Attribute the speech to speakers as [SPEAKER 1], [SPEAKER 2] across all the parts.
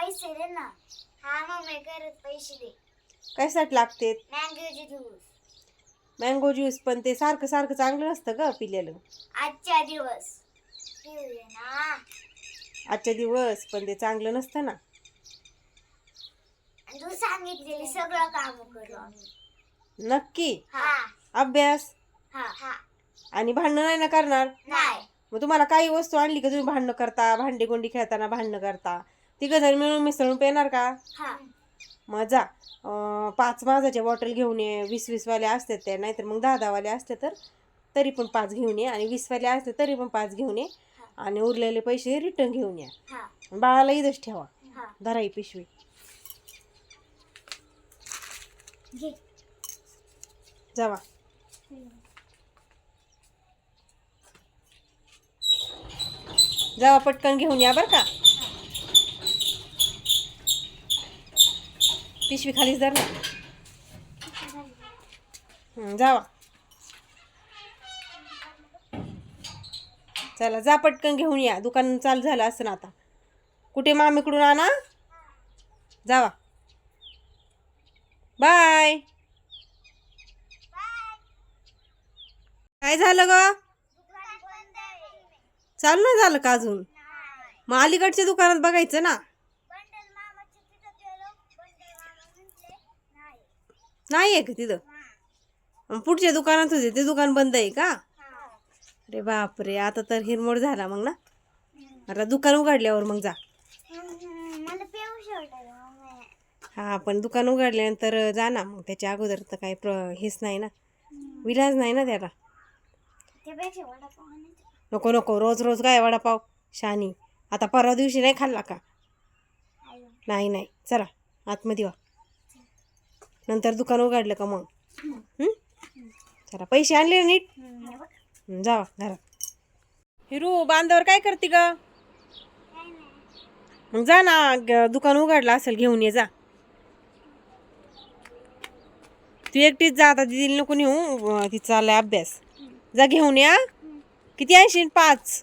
[SPEAKER 1] पैसे दे ना. हा मम्मी करत पैसे दे.
[SPEAKER 2] कशासाठी लागते?
[SPEAKER 1] मँगोचे ज्यूस.
[SPEAKER 2] मँगो ज्यूस पण ते सारखं सारखं चांगलं नसतं ग पिलेलं.
[SPEAKER 1] आजच्या दिवस पिऊया ना.
[SPEAKER 2] आजच्या दिवस पण ते चांगलं नसतं ना.
[SPEAKER 1] तू सांगितलेली सगळं काम करू आम्ही.
[SPEAKER 2] नक्की?
[SPEAKER 1] हा
[SPEAKER 2] अभ्यास
[SPEAKER 1] हा हा.
[SPEAKER 2] आणि भांडणं नाही ना करणार?
[SPEAKER 1] नाही.
[SPEAKER 2] मग तुम्हाला काही वस्तू आणली का तुम्ही भांडणं करता, भांडी गोंडी खेळताना भांडणं करता, तिघं जण मिळून मिसळून पेणार का?
[SPEAKER 1] हा.
[SPEAKER 2] मग जा 5 माझाच्या बॉटल घेऊन ये. 20-20 वाले असतात त्या, नाहीतर मग 10-10 वाले असते तर तरी पण 5 घेऊन ये, आणि 20 वाले असते तरी पण 5 घेऊन ये, आणि उरलेले पैसे रिटर्न घेऊन या.
[SPEAKER 1] हा
[SPEAKER 2] बाळाला इथंच ठेवा.
[SPEAKER 1] हा.
[SPEAKER 2] धराई पिशवी.
[SPEAKER 1] घे.
[SPEAKER 2] जावा. जावा पटकन घेऊन या बरं का. पिशवी खालीच धर ना. जावा. चला जा पटकन घेऊन या. दुकान चालू झालं असं ना आता. कुठे मामीकडून आणा. जावा. बाय. काय झालं ग? चालू नाही झालं का अजून? मग अलीकडच्या दुकानात बघायचं ना. नाही आहे का तिथं? मग पुढच्या दुकानात होते ते दुकान बंद आहे का? अरे बापरे, आता तर हिरमोड झाला मग ना. आता दुकान उघडल्यावर मग जा. हा पण दुकान उघडल्यानंतर जा ना. मग त्याच्या अगोदर तर काही हेच नाही ना, विलाज नाही ना त्याला. नको नको, रोज रोज काय वडापाव शानी. आता परवा दिवशी नाही खाल्ला का? नाही नाही, चला आतमध्ये वा. नंतर दुकान उघडलं का मग. चला पैसे आणले नीट. जावा घरात. हिरू बांधावर काय करते ग? मग जा ना, दुकान उघडलं असेल घेऊन ये जा. तू एकटीच जा आता, दिदीला नको नेऊ, तिचा चाललाय अभ्यास. जा घेऊन या. किती 85?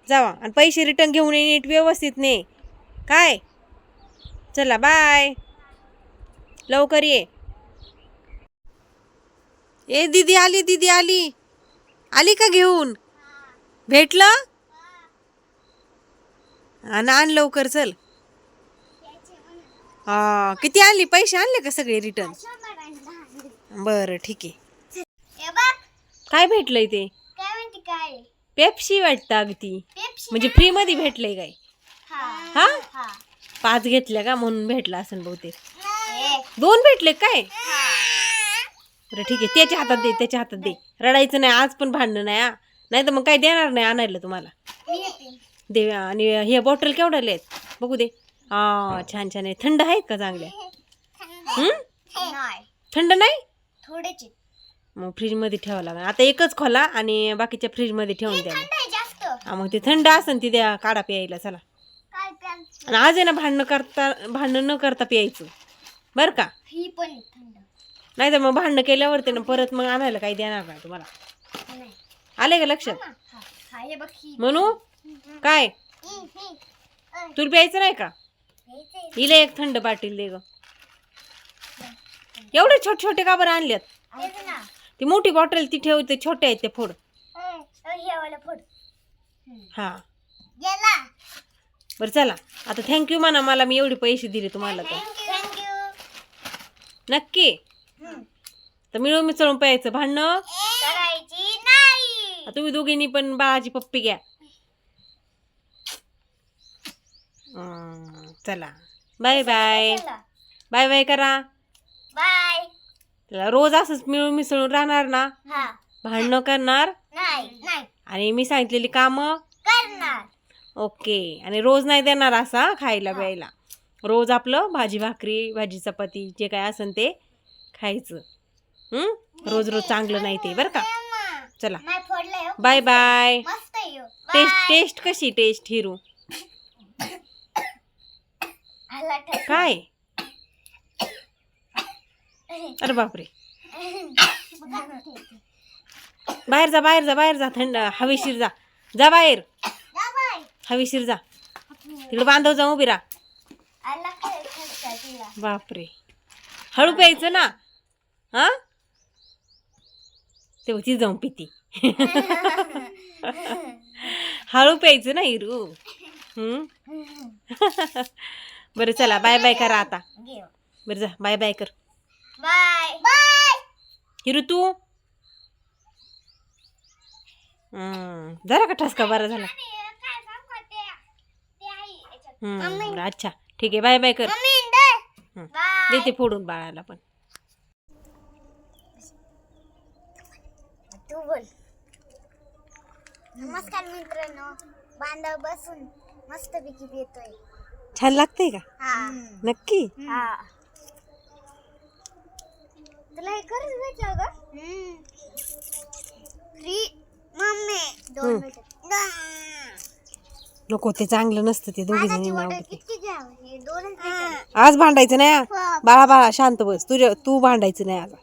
[SPEAKER 2] जावा आणि पैसे रिटर्न घेऊन ये नीट व्यवस्थित ने काय. चला बाय, लवकर ये. ए दीदी आली, दीदी आली. आली का घेऊन? भेटलं? आणि आण लवकर चल. हा किती आणली? पैसे आणले का सगळे रिटर्न? बरं ठीक आहे. काय भेटलंय ते?
[SPEAKER 1] काय म्हणते काय?
[SPEAKER 2] पेप्सी वाटतं अगं ती. म्हणजे फ्री मध्ये भेटलंय काय? हा 5 घेतल्या का म्हणून भेटला असेल बहुतेक. 2 भेटले काय? बरं ठीक आहे, त्याच्या हातात दे, त्याच्या हातात दे. रडायचं नाही आज, पण भांडणं नाही हा. नाही तर मग काय देणार नाही आणायला तुम्हाला. दे. आणि हे बॉटल केवढ्याले आहेत बघू दे. हा छान छान आहे. थंड आहेत का चांगल्या? थंड नाही?
[SPEAKER 1] थोडेच.
[SPEAKER 2] मग फ्रीजमध्ये ठेवावं लागेल. आता एकच खोला आणि बाकीच्या फ्रीजमध्ये ठेवून द्या. हा मग ते थंड असेल ती द्या, काढा प्यायला. चला. आणि आज आहे ना भांडणं न करता प्यायचं बरं का.
[SPEAKER 1] ही पण थंड.
[SPEAKER 2] नाही तर मग भांडणं केल्यावरती ना परत मग आणायला काही देणार नाही तुम्हाला. आले का लक्षात? म्हणू काय तुला प्यायचं नाही का? हिला एक थंड बाटली दे ग. एवढे छोटे छोटे का बरं आणल्यात? ती मोठी बॉटल ती ठेवते, छोटे आहेत ते फोड. हा बरं चला आता थँक्यू म्हणा मला, मी एवढे पैसे दिले तुम्हाला तर. नक्की तर मिळून मिसळून प्यायचं, भांडणं
[SPEAKER 1] करायची नाही.
[SPEAKER 2] तुम्ही दोघींनी पण बाळाची पप्पी घ्या. चला बाय बाय. बाय बाय करा.
[SPEAKER 1] बाय.
[SPEAKER 2] त्याला रोज असंच मिळून मिसळून राहणार ना, भांडणं करणार
[SPEAKER 1] नाही
[SPEAKER 2] आणि मी सांगितलेली कामं
[SPEAKER 1] करणार.
[SPEAKER 2] ओके. आणि रोज नाही देणार असा खायला प्यायला. रोज आपलं भाजी भाकरी, भाजी चपाती जे काय असेल ते खायचं. रोज रोज चांगलं नाही ते बरं का. चला बाय बाय. टेस्ट कशी? टेस्ट हिरू काय? अरे बापरे. बाहेर जा, बाहेर जा, बाहेर जा. थंड हवेशीर जा. जा बाहेर, हवेशीर जा. तिकडे बांधव जाऊ उभी राहा.
[SPEAKER 1] आला काय खर्चा तिला.
[SPEAKER 2] बापरे, हळू प्यायचं ना. हा तेव्हा ती जाऊन पिती. हळू प्यायचं ना हिरू. बरं चला बाय बाय करा आता.
[SPEAKER 1] घे.
[SPEAKER 2] बरं जा बाय बाय कर.
[SPEAKER 1] Bye bye.
[SPEAKER 2] हिरू तू जरा का ठसका बरा झाला.
[SPEAKER 1] काय सांगू ते आहे याच्यात.
[SPEAKER 2] बरं, अच्छा ठीक आहे बाय बाय कर.
[SPEAKER 1] मम्मी दे. बाय.
[SPEAKER 2] देते फोडून बाळाला पण.
[SPEAKER 1] तू बोल. नमस्कार मित्रांनो, बांधाव बसून मस्तपैकी पितोय.
[SPEAKER 2] छान लागतंय का?
[SPEAKER 1] हा.
[SPEAKER 2] नक्की.
[SPEAKER 1] हा. तुला हे खरंच भेटलं का? फ्री मम्मी 2 भेटत.
[SPEAKER 2] नको ते चांगलं नसतं, ते दोघी जणी आवडते.
[SPEAKER 1] किती घ्या? हे 2च भेटत.
[SPEAKER 2] आज भांडायचं नाही हा. बाळा बाळा शांत बस. तू भांडायचं नाही आज.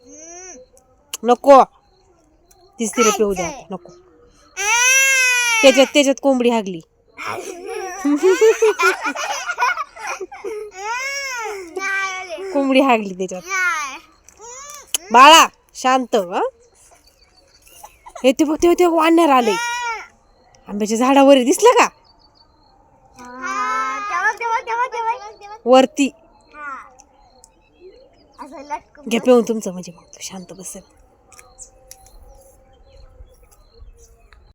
[SPEAKER 2] नको तीच तिला पिऊ द्या आता. नको त्याच्यात कोंबडी हागली. कोंबडी हागली त्याच्यात. बाळा शांत. हे ते बघ ते वाढणार आले आंब्याच्या झाडावर. दिसलं का वरती? घ्या पिऊन तुमचं, म्हणजे मग तू शांत बसेल.